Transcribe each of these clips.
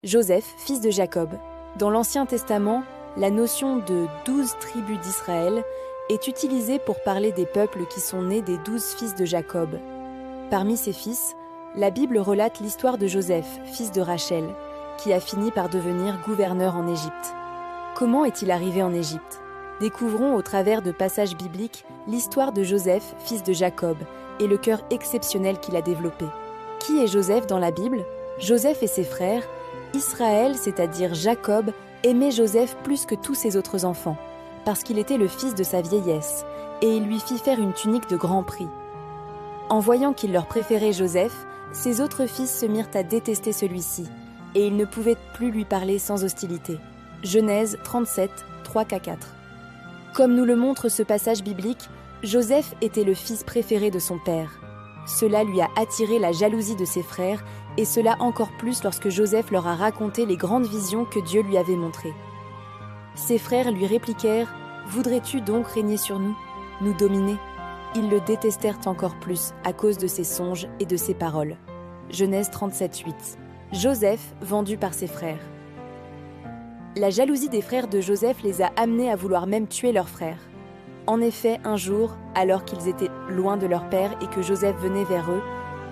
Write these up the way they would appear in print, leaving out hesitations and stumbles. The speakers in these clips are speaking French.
Joseph, fils de Jacob. Dans l'Ancien Testament, la notion de 12 tribus d'Israël est utilisée pour parler des peuples qui sont nés des 12 fils de Jacob. Parmi ces fils, la Bible relate l'histoire de Joseph, fils de Rachel, qui a fini par devenir gouverneur en Égypte. Comment est-il arrivé en Égypte ? Découvrons au travers de passages bibliques l'histoire de Joseph, fils de Jacob, et le cœur exceptionnel qu'il a développé. Qui est Joseph dans la Bible ? Joseph et ses frères, Israël, c'est-à-dire Jacob, aimait Joseph plus que tous ses autres enfants, parce qu'il était le fils de sa vieillesse, et il lui fit faire une tunique de grand prix. En voyant qu'il leur préférait Joseph, ses autres fils se mirent à détester celui-ci, et ils ne pouvaient plus lui parler sans hostilité. Genèse 37, 3-4. Comme nous le montre ce passage biblique, Joseph était le fils préféré de son père. Cela lui a attiré la jalousie de ses frères, et cela encore plus lorsque Joseph leur a raconté les grandes visions que Dieu lui avait montrées. Ses frères lui répliquèrent « Voudrais-tu donc régner sur nous, nous dominer ?» Ils le détestèrent encore plus à cause de ses songes et de ses paroles. Genèse 37, 8. Joseph, vendu par ses frères. La jalousie des frères de Joseph les a amenés à vouloir même tuer leur frère. En effet, un jour, alors qu'ils étaient loin de leur père et que Joseph venait vers eux,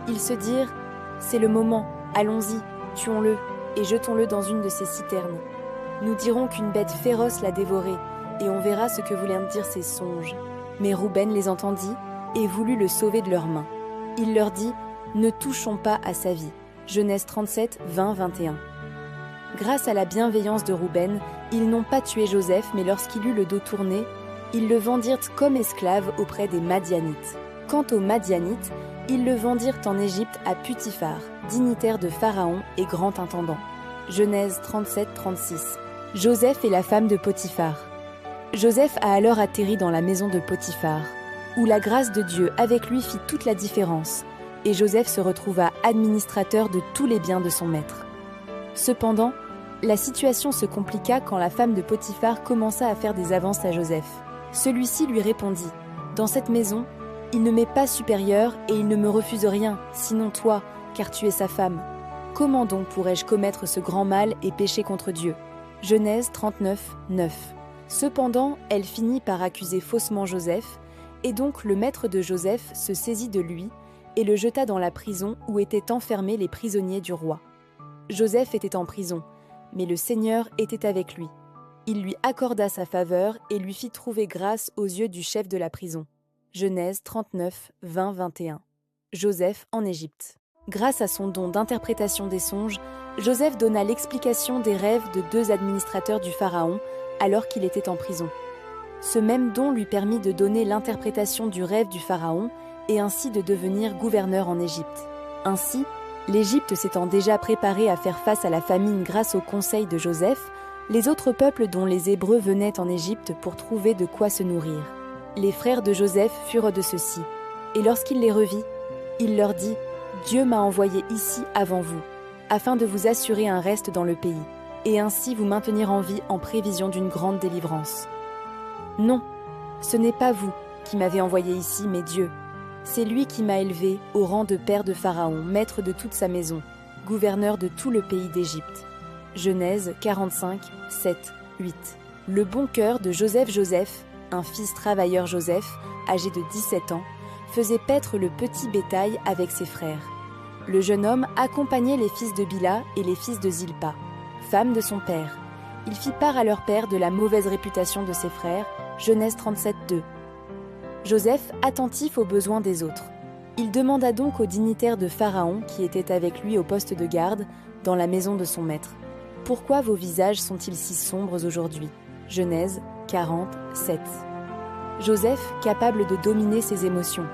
ils se dirent « C'est le moment, allons-y, tuons-le et jetons-le dans une de ces citernes. Nous dirons qu'une bête féroce l'a dévoré et on verra ce que voulaient dire ses songes. » Mais Rouben les entendit et voulut le sauver de leurs mains. Il leur dit « Ne touchons pas à sa vie. » Genèse 37, 20-21. Grâce à la bienveillance de Rouben, ils n'ont pas tué Joseph, mais lorsqu'il eut le dos tourné, ils le vendirent comme esclave auprès des Madianites. Quant aux Madianites, ils le vendirent en Égypte à Potiphar, dignitaire de Pharaon et grand intendant. Genèse 37-36. Joseph et la femme de Potiphar. Joseph a alors atterri dans la maison de Potiphar, où la grâce de Dieu avec lui fit toute la différence, et Joseph se retrouva administrateur de tous les biens de son maître. Cependant, la situation se compliqua quand la femme de Potiphar commença à faire des avances à Joseph. Celui-ci lui répondit « Dans cette maison, il ne m'est pas supérieur et il ne me refuse rien, sinon toi, car tu es sa femme. Comment donc pourrais-je commettre ce grand mal et pécher contre Dieu ?» Genèse 39, 9. Cependant, elle finit par accuser faussement Joseph, et donc le maître de Joseph se saisit de lui et le jeta dans la prison où étaient enfermés les prisonniers du roi. Joseph était en prison, mais le Seigneur était avec lui. Il lui accorda sa faveur et lui fit trouver grâce aux yeux du chef de la prison. Genèse 39, 20-21. Joseph en Égypte. Grâce à son don d'interprétation des songes, Joseph donna l'explication des rêves de 2 administrateurs du Pharaon alors qu'il était en prison. Ce même don lui permit de donner l'interprétation du rêve du Pharaon et ainsi de devenir gouverneur en Égypte. Ainsi, l'Égypte s'étant déjà préparée à faire face à la famine grâce au conseil de Joseph, les autres peuples dont les Hébreux venaient en Égypte pour trouver de quoi se nourrir. Les frères de Joseph furent de ceux-ci, et lorsqu'il les revit, il leur dit « Dieu m'a envoyé ici avant vous, afin de vous assurer un reste dans le pays, et ainsi vous maintenir en vie en prévision d'une grande délivrance. Non, ce n'est pas vous qui m'avez envoyé ici, mais Dieu. C'est lui qui m'a élevé au rang de père de Pharaon, maître de toute sa maison, gouverneur de tout le pays d'Égypte. » Genèse 45, 7, 8. Le bon cœur de Joseph, un fils travailleur Joseph, âgé de 17 ans, faisait paître le petit bétail avec ses frères. Le jeune homme accompagnait les fils de Bila et les fils de Zilpa, femme de son père. Il fit part à leur père de la mauvaise réputation de ses frères. Genèse 37, 2. Joseph, attentif aux besoins des autres. Il demanda donc aux dignitaires de Pharaon, qui étaient avec lui au poste de garde, dans la maison de son maître. « Pourquoi vos visages sont-ils si sombres aujourd'hui » Genèse 40, 7. Joseph, capable de dominer ses émotions.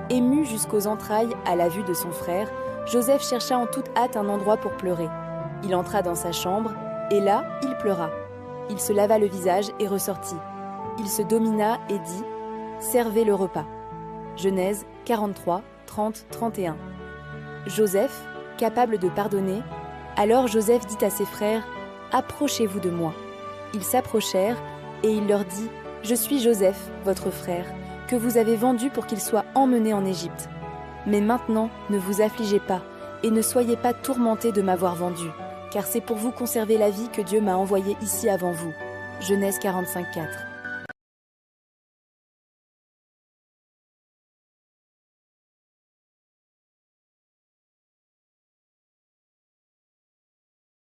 Ému jusqu'aux entrailles à la vue de son frère, Joseph chercha en toute hâte un endroit pour pleurer. Il entra dans sa chambre, et là, il pleura. Il se lava le visage et ressortit. Il se domina et dit « Servez le repas ». Genèse 43, 30, 31. Joseph, capable de pardonner, alors Joseph dit à ses frères « Approchez-vous de moi ». Ils s'approchèrent et il leur dit « Je suis Joseph, votre frère, que vous avez vendu pour qu'il soit emmené en Égypte. Mais maintenant, ne vous affligez pas et ne soyez pas tourmentés de m'avoir vendu, car c'est pour vous conserver la vie que Dieu m'a envoyé ici avant vous. Genèse 45, 4.